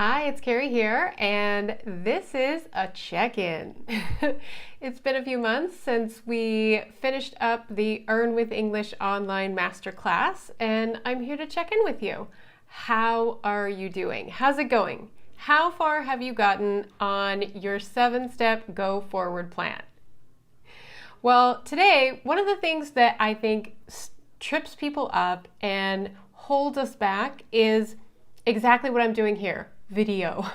Hi, it's Carrie here, and this is a check-in. It's been a few months since we finished up the Earn with English online masterclass, and I'm here to check in with you. How are you doing? How's it going? How far have you gotten on your 7-step go forward plan? Well, today, one of the things that I think trips people up and holds us back is exactly what I'm doing here. Video,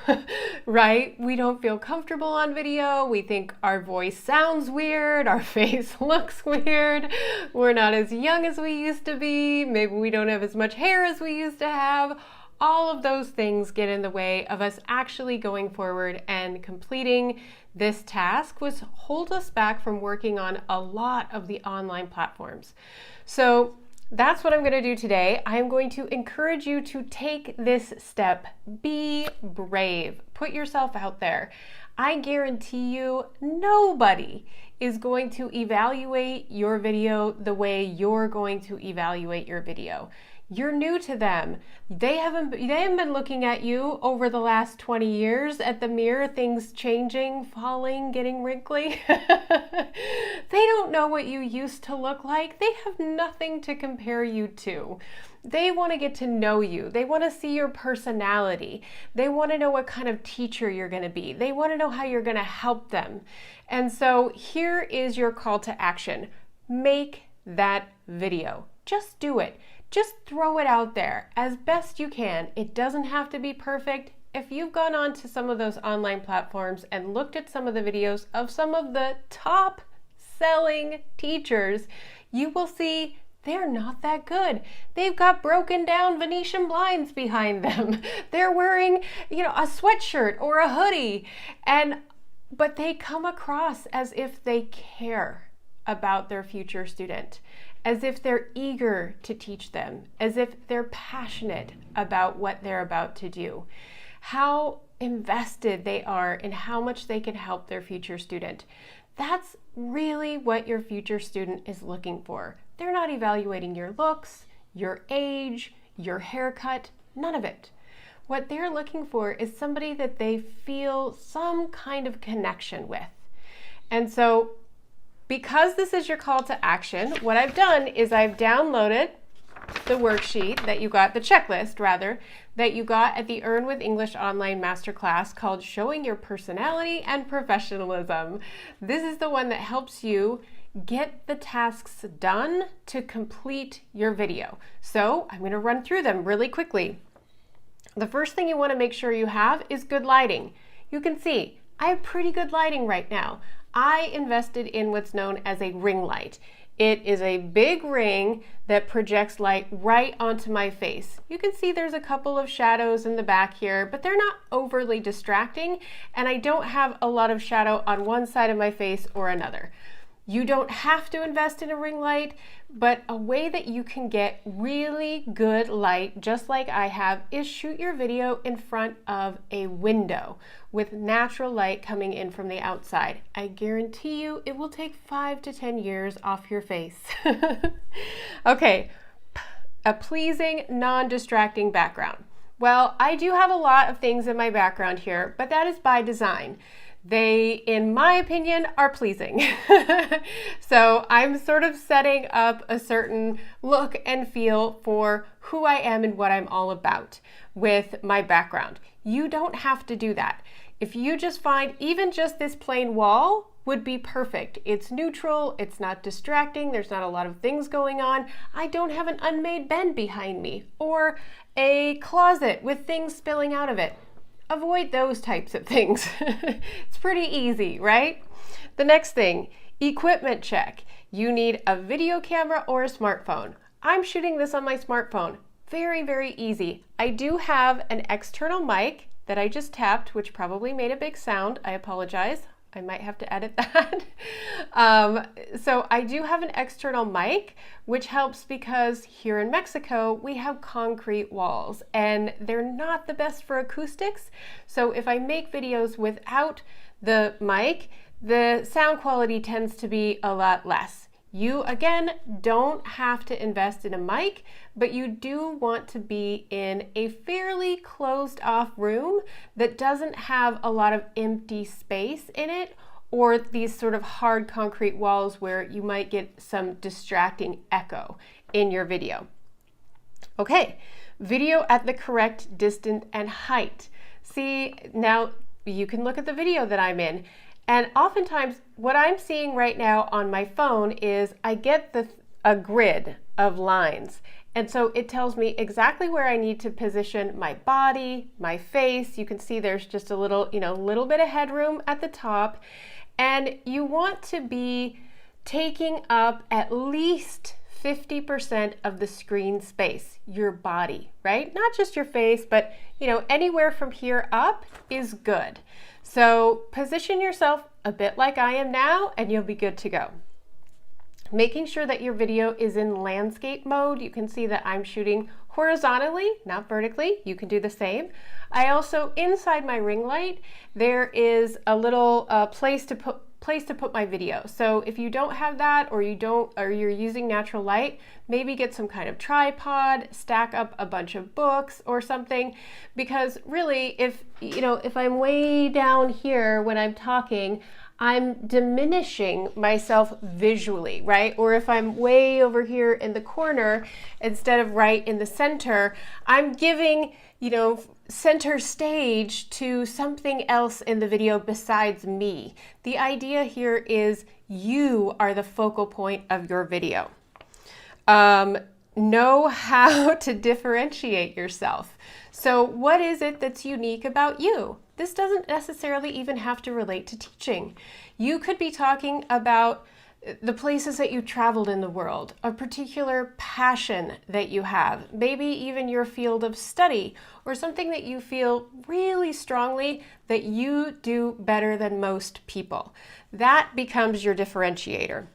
right? We don't feel comfortable on video. We think our voice sounds weird. Our face looks weird. We're not as young as we used to be. Maybe we don't have as much hair as we used to have. All of those things get in the way of us actually going forward and completing this task, which holds us back from working on a lot of the online platforms. So that's what I'm going to do today. I am going to encourage you to take this step. Be brave. Put yourself out there. I guarantee you nobody is going to evaluate your video the way you're going to evaluate your video. You're new to them. They haven't been looking at you over the last 20 years at the mirror, things changing, falling, getting wrinkly. They don't know what you used to look like. They have nothing to compare you to. They want to get to know you. They want to see your personality. They want to know what kind of teacher you're going to be. They want to know how you're going to help them. And so here is your call to action. Make that video. Just do it. Just throw it out there as best you can. It doesn't have to be perfect. If you've gone on to some of those online platforms and looked at some of the videos of some of the top selling teachers, you will see they're not that good. They've got broken down Venetian blinds behind them. They're wearing, a sweatshirt or a hoodie, but they come across as if they care about their future student, as if they're eager to teach them, as if they're passionate about what they're about to do, how invested they are in how much they can help their future student. That's really what your future student is looking for. They're not evaluating your looks, your age, your haircut, none of it. What they're looking for is somebody that they feel some kind of connection with. And so, because this is your call to action, what I've done is I've downloaded the worksheet that you got, the checklist rather, that you got at the Earn with English online masterclass called Showing Your Personality and Professionalism. This is the one that helps you get the tasks done to complete your video. So I'm going to run through them really quickly. The first thing you want to make sure you have is good lighting. You can see I have pretty good lighting right now. I invested in what's known as a ring light. It is a big ring that projects light right onto my face. You can see there's a couple of shadows in the back here, but they're not overly distracting, and I don't have a lot of shadow on one side of my face or another. You don't have to invest in a ring light, but a way that you can get really good light, just like I have, is shoot your video in front of a window with natural light coming in from the outside. I guarantee you it will take 5 to 10 years off your face. Okay, a pleasing, non-distracting background. Well, I do have a lot of things in my background here, but that is by design. They, in my opinion, are pleasing. So I'm sort of setting up a certain look and feel for who I am and what I'm all about with my background. You don't have to do that. If you just find even just this plain wall would be perfect. It's neutral, it's not distracting, there's not a lot of things going on. I don't have an unmade bed behind me or a closet with things spilling out of it. Avoid those types of things. It's pretty easy, right? The next thing, equipment check. You need a video camera or a smartphone. I'm shooting this on my smartphone. Very, very easy. I do have an external mic that I just tapped, which probably made a big sound. I apologize. I might have to edit that. So I do have an external mic, which helps because here in Mexico, we have concrete walls and they're not the best for acoustics. So if I make videos without the mic, the sound quality tends to be a lot less. You, again, don't have to invest in a mic, but you do want to be in a fairly closed off room that doesn't have a lot of empty space in it, or these sort of hard concrete walls where you might get some distracting echo in your video. Okay, video at the correct distance and height. See, now you can look at the video that I'm in, and oftentimes what I'm seeing right now on my phone is I get a grid of lines. And so it tells me exactly where I need to position my body, my face. You can see there's just a little bit of headroom at the top. And you want to be taking up at least 50% of the screen space, your body, right? Not just your face, but anywhere from here up is good. So position yourself a bit like I am now, and you'll be good to go. Making sure that your video is in landscape mode. You can see that I'm shooting horizontally, not vertically. You can do the same. I also, inside my ring light, there is a little place to put my video. So if you don't have that, or you're using natural light, maybe get some kind of tripod, stack up a bunch of books or something, because really if I'm way down here when I'm talking, I'm diminishing myself visually, right? Or if I'm way over here in the corner instead of right in the center, I'm giving, center stage to something else in the video besides me. The idea here is you are the focal point of your video. Know how to differentiate yourself. So what is it that's unique about you? This doesn't necessarily even have to relate to teaching. You could be talking about the places that you traveled in the world, a particular passion that you have, maybe even your field of study, or something that you feel really strongly that you do better than most people. That becomes your differentiator.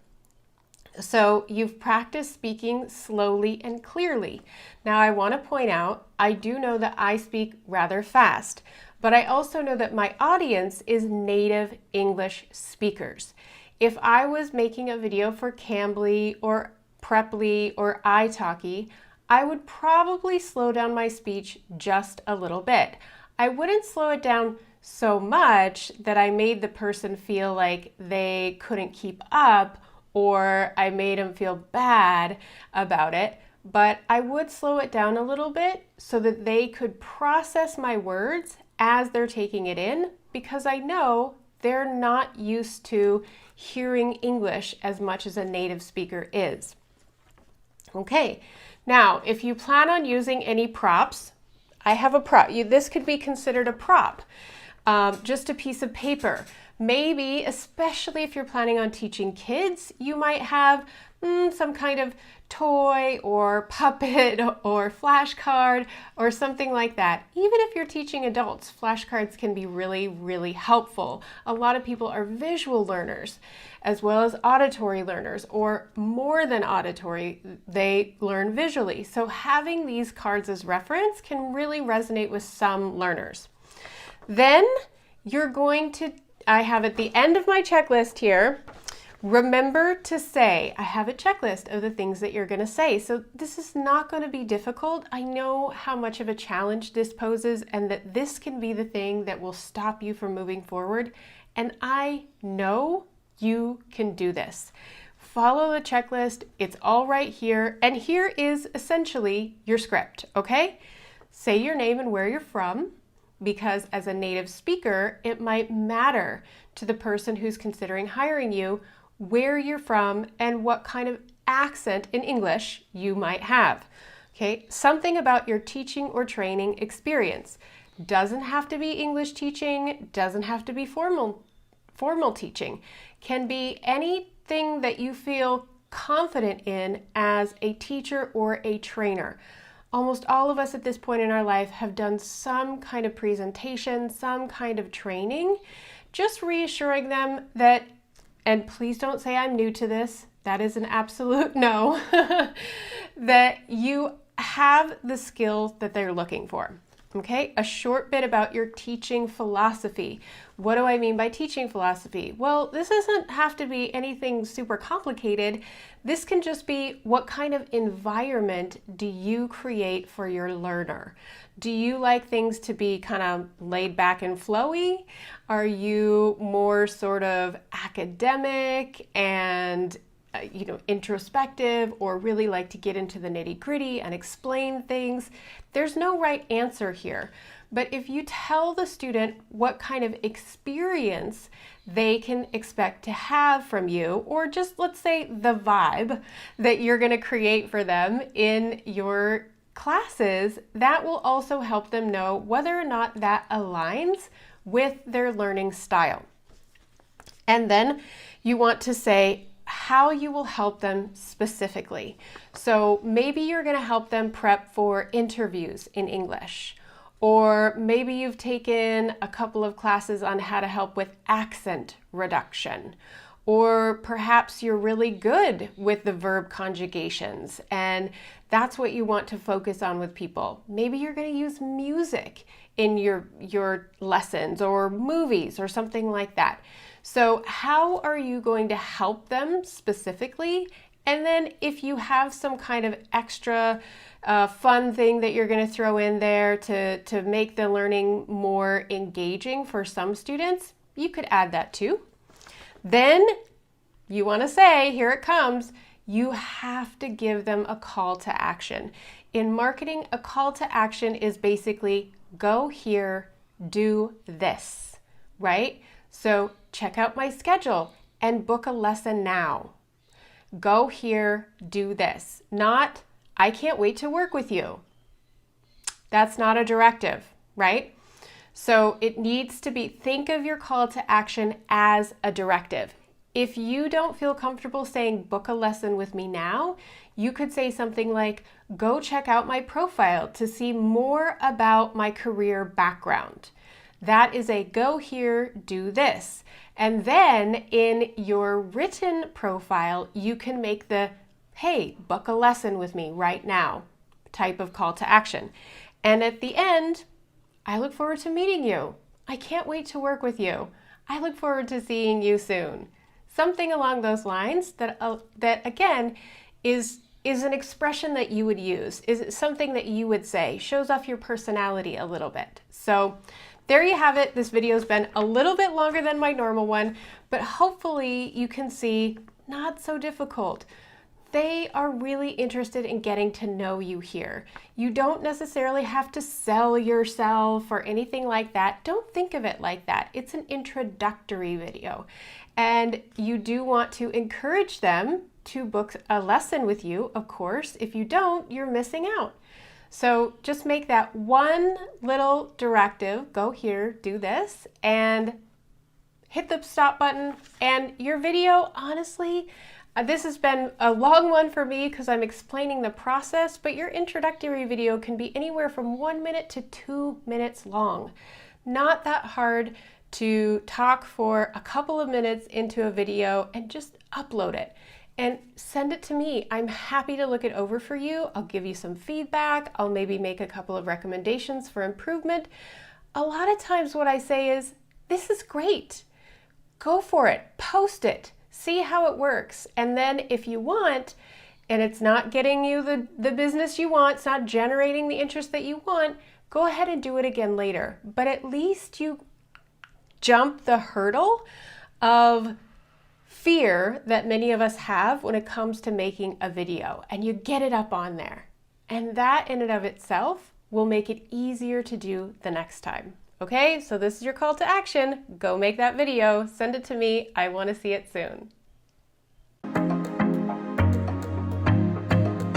So you've practiced speaking slowly and clearly. Now I want to point out, I do know that I speak rather fast, but I also know that my audience is native English speakers. If I was making a video for Cambly or Preply or italki, I would probably slow down my speech just a little bit. I wouldn't slow it down so much that I made the person feel like they couldn't keep up, or I made them feel bad about it, but I would slow it down a little bit so that they could process my words as they're taking it in, because I know they're not used to hearing English as much as a native speaker is. Okay, now if you plan on using any props, I have a prop. This could be considered a prop, just a piece of paper. Maybe, especially if you're planning on teaching kids, you might have some kind of toy or puppet or flashcard or something like that. Even if you're teaching adults, flashcards can be really, really helpful. A lot of people are visual learners as well as auditory learners, or more than auditory, they learn visually. So having these cards as reference can really resonate with some learners. Then you're going to, I have at the end of my checklist here, remember to say, I have a checklist of the things that you're going to say. So this is not going to be difficult. I know how much of a challenge this poses, and that this can be the thing that will stop you from moving forward. And I know you can do this. Follow the checklist. It's all right here. And here is essentially your script, okay? Say your name and where you're from, because as a native speaker, it might matter to the person who's considering hiring you where you're from and what kind of accent in English you might have. Okay, something about your teaching or training experience. Doesn't have to be English teaching, doesn't have to be formal teaching. Can be anything that you feel confident in as a teacher or a trainer. Almost all of us at this point in our life have done some kind of presentation, some kind of training, just reassuring them that, and please don't say I'm new to this, that is an absolute no, that you have the skills that they're looking for. Okay, a short bit about your teaching philosophy. What do I mean by teaching philosophy? Well, this doesn't have to be anything super complicated. This can just be, what kind of environment do you create for your learner? Do you like things to be kind of laid back and flowy? Are you more sort of academic and introspective, or really like to get into the nitty-gritty and explain things? There's no right answer here. But if you tell the student what kind of experience they can expect to have from you, or just let's say the vibe that you're going to create for them in your classes, that will also help them know whether or not that aligns with their learning style. And then you want to say how you will help them specifically. So maybe you're going to help them prep for interviews in English, or maybe you've taken a couple of classes on how to help with accent reduction, or perhaps you're really good with the verb conjugations and that's what you want to focus on with people. Maybe you're going to use music in your lessons, or movies or something like that. So how are you going to help them specifically? And then if you have some kind of extra fun thing that you're going to throw in there to make the learning more engaging for some students, you could add that too. Then you want to say, here it comes, you have to give them a call to action. In marketing, a call to action is basically go here, do this, right? So check out my schedule and book a lesson now. Go here, do this. Not, I can't wait to work with you. That's not a directive, right? So it needs to be, think of your call to action as a directive. If you don't feel comfortable saying book a lesson with me now, you could say something like, go check out my profile to see more about my career background. That is a go here, do this. And then in your written profile, you can make the, hey, book a lesson with me right now type of call to action. And at the end, I look forward to meeting you. I can't wait to work with you. I look forward to seeing you soon. Something along those lines that again is an expression that you would use, is something that you would say, shows off your personality a little bit. So there you have it. This video's been a little bit longer than my normal one, but hopefully you can see not so difficult. They are really interested in getting to know you here. You don't necessarily have to sell yourself or anything like that. Don't think of it like that. It's an introductory video. And you do want to encourage them to book a lesson with you, of course. If you don't, you're missing out. So just make that one little directive, go here, do this, and hit the stop button. And your video, honestly, this has been a long one for me because I'm explaining the process, but your introductory video can be anywhere from 1 minute to 2 minutes long. Not that hard to talk for a couple of minutes into a video and just upload it and send it to me. I'm happy to look it over for you. I'll give you some feedback. I'll maybe make a couple of recommendations for improvement. A lot of times what I say is, this is great. Go for it, post it, see how it works. And then if you want, and it's not getting you the business you want, it's not generating the interest that you want, go ahead and do it again later. But at least you jump the hurdle of fear that many of us have when it comes to making a video, and you get it up on there. And that in and of itself will make it easier to do the next time. Okay, so this is your call to action. Go make that video, send it to me. I want to see it soon.